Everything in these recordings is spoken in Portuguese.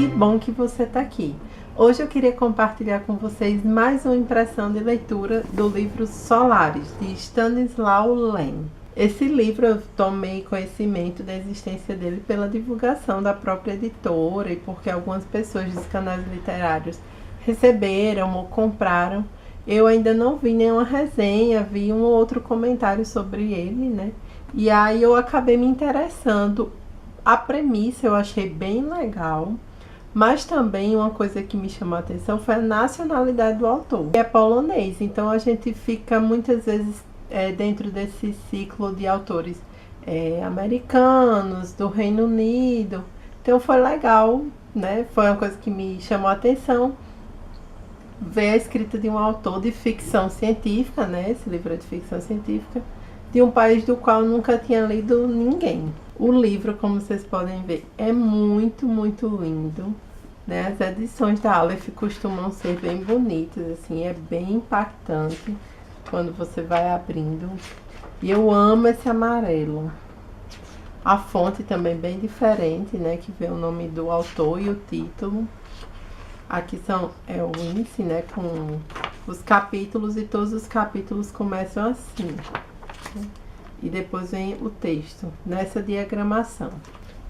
bom que você está aqui. Hoje eu queria compartilhar com vocês mais uma impressão de leitura do livro Solaris, de Stanislaw Lem. Esse livro eu tomei conhecimento da existência dele pela divulgação da própria editora e porque algumas pessoas dos canais literários receberam ou compraram. Eu ainda não vi nenhuma resenha, vi um ou outro comentário sobre ele, né? E aí eu acabei me interessando. A premissa eu achei bem legal, mas também uma coisa que me chamou a atenção foi a nacionalidade do autor. É polonês, então a gente fica muitas vezes dentro desse ciclo de autores americanos, do Reino Unido. Então foi legal, né? Foi uma coisa que me chamou a atenção, ver a escrita de um autor de ficção científica, né? Esse livro é de ficção científica, de um país do qual eu nunca tinha lido ninguém. O livro, como vocês podem ver, é muito, muito lindo, né? As edições da Aleph costumam ser bem bonitas, assim, é bem impactante quando você vai abrindo. E eu amo esse amarelo. A fonte também bem diferente, né? Que vê o nome do autor e o título. Aqui é o índice, né? Com os capítulos, e todos os capítulos começam assim. E depois vem o texto, nessa diagramação.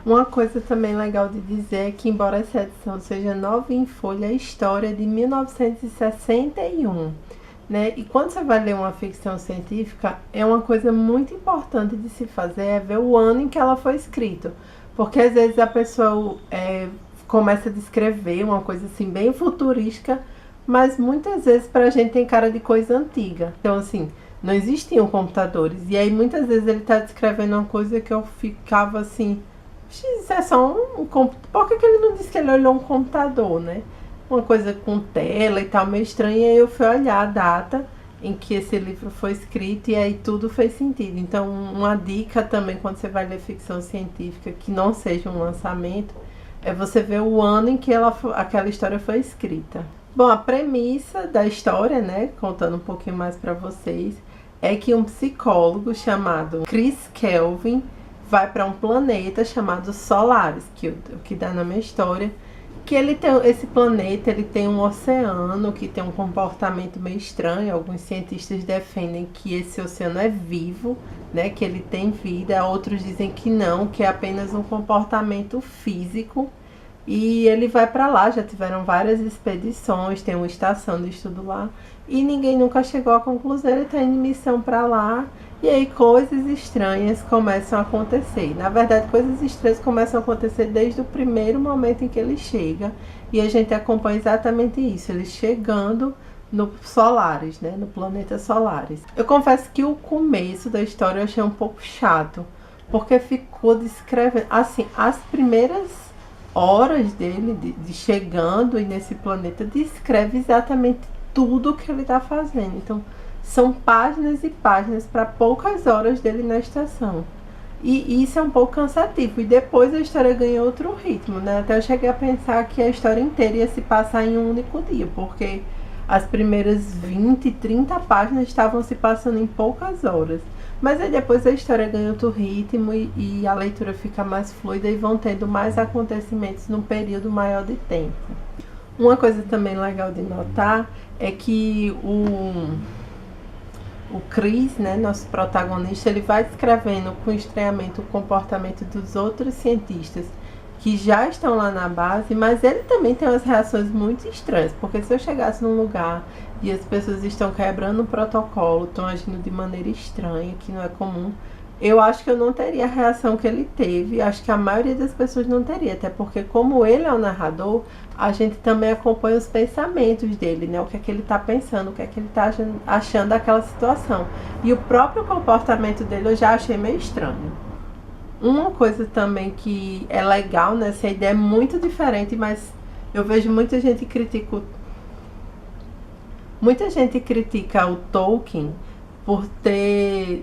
Uma coisa também legal de dizer é que, embora essa edição seja nova em folha, a história é de 1961, né? E quando você vai ler uma ficção científica, é uma coisa muito importante de se fazer, é ver o ano em que ela foi escrita. Porque às vezes a pessoa começa a descrever uma coisa assim bem futurística, mas muitas vezes pra gente tem cara de coisa antiga. Então assim, não existiam computadores. E aí muitas vezes ele está descrevendo uma coisa que eu ficava assim, isso é só um computador. Por que ele não disse que ele olhou um computador, né? Uma coisa com tela e tal, meio estranha. E aí eu fui olhar a data em que esse livro foi escrito e aí tudo fez sentido. Então uma dica também quando você vai ler ficção científica que não seja um lançamento, é você ver o ano em que aquela história foi escrita. Bom, a premissa da história, né, contando um pouquinho mais para vocês, é que um psicólogo chamado Chris Kelvin vai para um planeta chamado Solaris, que dá na minha história, que esse planeta ele tem um oceano que tem um comportamento meio estranho. Alguns cientistas defendem que esse oceano é vivo, né, que ele tem vida, outros dizem que não, que é apenas um comportamento físico. E ele vai para lá, já tiveram várias expedições, tem uma estação de estudo lá, e ninguém nunca chegou à conclusão. Ele está em missão para lá, e aí coisas estranhas começam a acontecer. Na verdade, coisas estranhas começam a acontecer desde o primeiro momento em que ele chega, e a gente acompanha exatamente isso, ele chegando no Solaris, né, no planeta Solaris. Eu confesso que o começo da história eu achei um pouco chato, porque ficou descrevendo, assim, as primeiras horas dele de chegando e nesse planeta descreve exatamente tudo o que ele está fazendo. Então são páginas e páginas para poucas horas dele na estação, e isso é um pouco cansativo. E depois a história ganha outro ritmo, né? Até eu cheguei a pensar que a história inteira ia se passar em um único dia, porque as primeiras 20, 30 páginas estavam se passando em poucas horas. Mas aí depois a história ganha outro ritmo e a leitura fica mais fluida e vão tendo mais acontecimentos num período maior de tempo. Uma coisa também legal de notar é que o Chris, né, nosso protagonista, ele vai descrevendo com estranhamento o comportamento dos outros cientistas que já estão lá na base, mas ele também tem umas reações muito estranhas, porque se eu chegasse num lugar e as pessoas estão quebrando o protocolo, estão agindo de maneira estranha, que não é comum, eu acho que eu não teria a reação que ele teve. Acho que a maioria das pessoas não teria, até porque como ele é o narrador, a gente também acompanha os pensamentos dele, né? O que é que ele está pensando, o que é que ele está achando daquela situação. E o próprio comportamento dele eu já achei meio estranho. Uma coisa também que é legal nessa ideia, é muito diferente, mas eu vejo muita gente critica o Tolkien por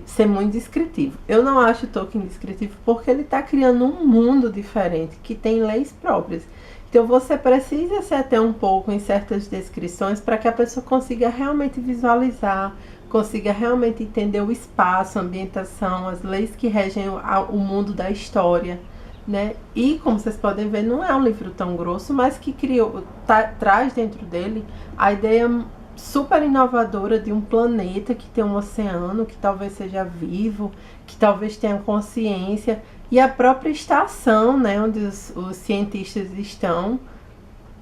ser muito descritivo. Eu não acho o Tolkien descritivo porque ele está criando um mundo diferente, que tem leis próprias. Então você precisa se ater um pouco em certas descrições para que a pessoa consiga realmente visualizar, consiga realmente entender o espaço, a ambientação, as leis que regem o mundo da história. né? E como vocês podem ver, não é um livro tão grosso, mas que traz dentro dele a ideia super inovadora de um planeta que tem um oceano, que talvez seja vivo, que talvez tenha consciência, e a própria estação, né, onde os cientistas estão.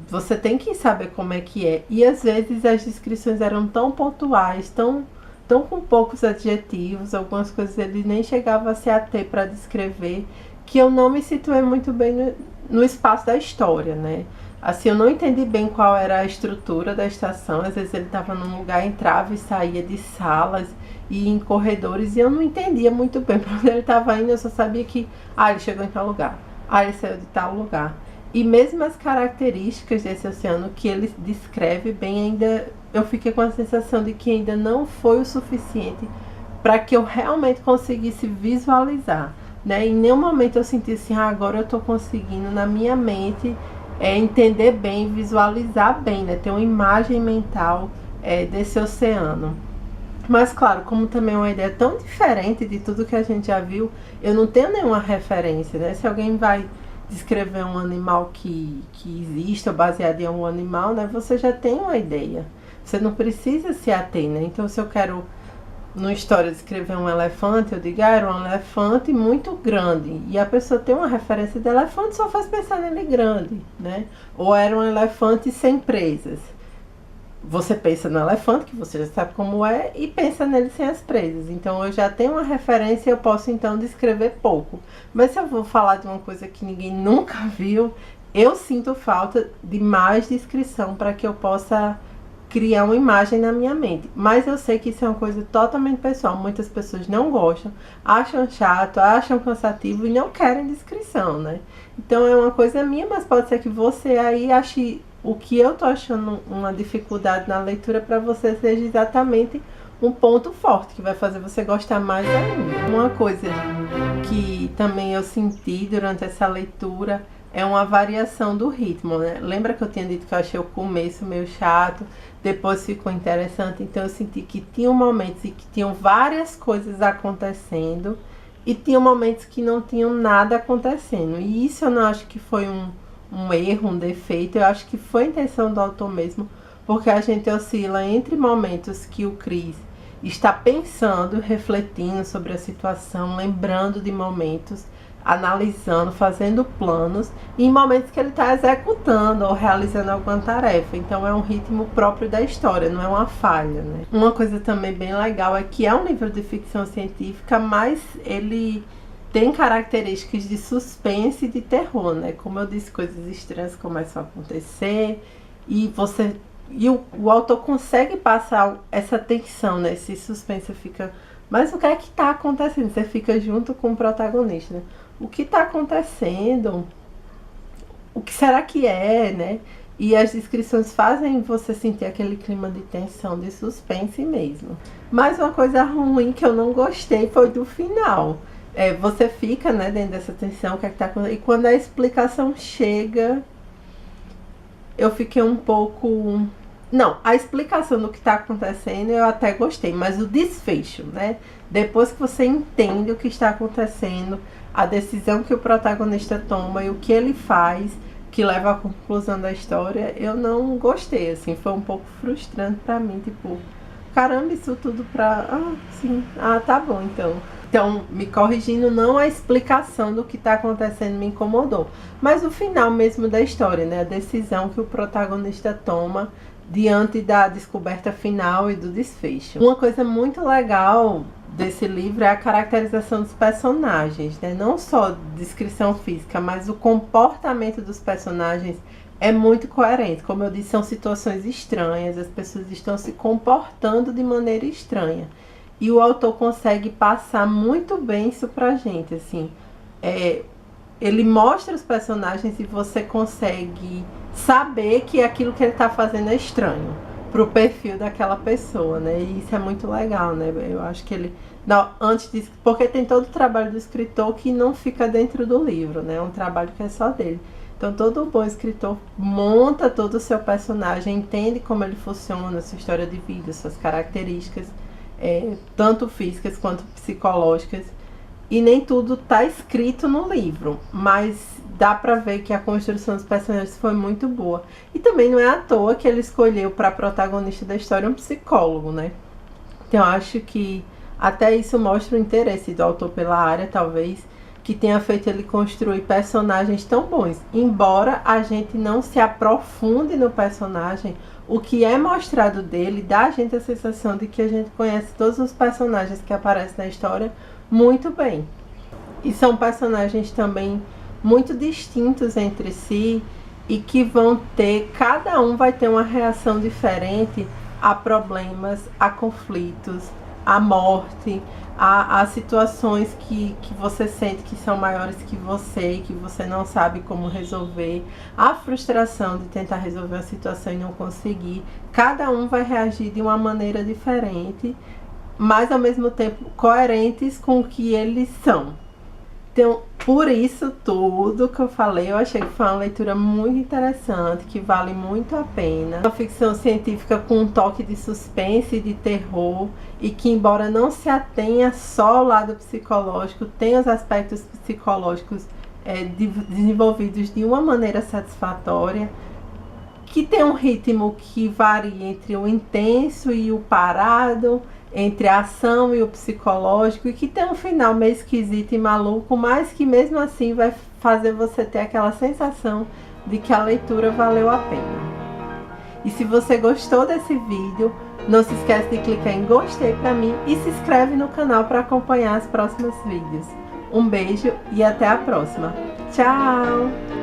Você tem que saber como é que é. E às vezes as descrições eram tão pontuais, tão com poucos adjetivos, algumas coisas ele nem chegava a se ater para descrever, que eu não me situei muito bem no espaço da história, né? Assim, eu não entendi bem qual era a estrutura da estação. Às vezes ele estava num lugar, entrava e saía de salas e em corredores, e eu não entendia muito bem para onde ele estava indo. Eu só sabia que, ele chegou em tal lugar, ele saiu de tal lugar. E mesmo as características desse oceano que ele descreve bem, ainda eu fiquei com a sensação de que ainda não foi o suficiente para que eu realmente conseguisse visualizar, né? Em nenhum momento eu senti assim, agora eu estou conseguindo na minha mente entender bem, visualizar bem, né? Ter uma imagem mental desse oceano. Mas claro, como também é uma ideia tão diferente de tudo que a gente já viu, eu não tenho nenhuma referência, né? Se alguém vai descrever um animal que existe ou baseado em algum animal, né? Você já tem uma ideia. Você não precisa se ater, né? Então, se eu quero, numa história, descrever um elefante, eu digo, era um elefante muito grande. E a pessoa tem uma referência de elefante, só faz pensar nele grande, né? Ou era um elefante sem presas. Você pensa no elefante, que você já sabe como é, e pensa nele sem as presas. Então eu já tenho uma referência e eu posso então descrever pouco. Mas se eu vou falar de uma coisa que ninguém nunca viu, eu sinto falta de mais descrição para que eu possa criar uma imagem na minha mente. Mas eu sei que isso é uma coisa totalmente pessoal. Muitas pessoas não gostam, acham chato, acham cansativo e não querem descrição, né? Então é uma coisa minha, mas pode ser que você aí ache o que eu tô achando uma dificuldade na leitura, para você seja exatamente um ponto forte, que vai fazer você gostar mais ainda. Uma coisa que também eu senti durante essa leitura é uma variação do ritmo, né? Lembra que eu tinha dito que eu achei o começo meio chato, depois ficou interessante, então eu senti que tinha momentos em que tinham várias coisas acontecendo e tinha momentos que não tinham nada acontecendo. E isso eu não acho que foi um erro, um defeito. Eu acho que foi a intenção do autor mesmo, porque a gente oscila entre momentos que o Chris está pensando, refletindo sobre a situação, lembrando de momentos, analisando, fazendo planos, e em momentos que ele está executando ou realizando alguma tarefa. Então é um ritmo próprio da história, não é uma falha, né? Uma coisa também bem legal é que é um livro de ficção científica, mas ele tem características de suspense e de terror, né? Como eu disse, coisas estranhas começam a acontecer e o autor consegue passar essa tensão, né? Esse suspense fica... Mas o que é que está acontecendo? Você fica junto com o protagonista, né? O que está acontecendo? O que será que é, né? E as descrições fazem você sentir aquele clima de tensão, de suspense mesmo. Mas uma coisa ruim que eu não gostei foi do final. Você fica, né, dentro dessa tensão, o que é que tá acontecendo? E quando a explicação chega, eu fiquei um pouco... Não, a explicação do que está acontecendo eu até gostei, mas o desfecho, né? Depois que você entende o que está acontecendo, a decisão que o protagonista toma e o que ele faz, que leva à conclusão da história, eu não gostei, assim, foi um pouco frustrante pra mim, tipo, caramba, isso tudo pra... tá bom, então. Então, me corrigindo, não a explicação do que está acontecendo me incomodou, mas o final mesmo da história, né? A decisão que o protagonista toma diante da descoberta final e do desfecho. Uma coisa muito legal desse livro é a caracterização dos personagens, né? Não só descrição física, mas o comportamento dos personagens é muito coerente. Como eu disse, são situações estranhas, as pessoas estão se comportando de maneira estranha. E o autor consegue passar muito bem isso pra gente, assim. Ele mostra os personagens e você consegue saber que aquilo que ele está fazendo é estranho pro perfil daquela pessoa, né? E isso é muito legal, né? Eu acho que ele... Não, antes disso, porque tem todo o trabalho do escritor que não fica dentro do livro, né? É um trabalho que é só dele. Então todo bom escritor monta todo o seu personagem, entende como ele funciona, sua história de vida, suas características, tanto físicas quanto psicológicas. e nem tudo tá escrito no livro, mas dá pra ver que a construção dos personagens foi muito boa. E também não é à toa que ele escolheu para protagonista da história um psicólogo, né? Então eu acho que até isso mostra o interesse do autor pela área, talvez, que tenha feito ele construir personagens tão bons. Embora a gente não se aprofunde no personagem, o que é mostrado dele dá a gente a sensação de que a gente conhece todos os personagens que aparecem na história muito bem. E são personagens também muito distintos entre si e que vão ter, cada um vai ter uma reação diferente a problemas, a conflitos, a morte, a situações que você sente que são maiores que você e que você não sabe como resolver, a frustração de tentar resolver a situação e não conseguir. Cada um vai reagir de uma maneira diferente, mas ao mesmo tempo coerentes com o que eles são. Então, por isso tudo que eu falei, eu achei que foi uma leitura muito interessante, que vale muito a pena. Uma ficção científica com um toque de suspense e de terror, e que, embora não se atenha só ao lado psicológico, tem os aspectos psicológicos desenvolvidos de uma maneira satisfatória, que tem um ritmo que varia entre o intenso e o parado, entre a ação e o psicológico, e que tem um final meio esquisito e maluco, mas que mesmo assim vai fazer você ter aquela sensação de que a leitura valeu a pena. E se você gostou desse vídeo, não se esquece de clicar em gostei pra mim e se inscreve no canal para acompanhar os próximos vídeos. Um beijo e até a próxima. Tchau!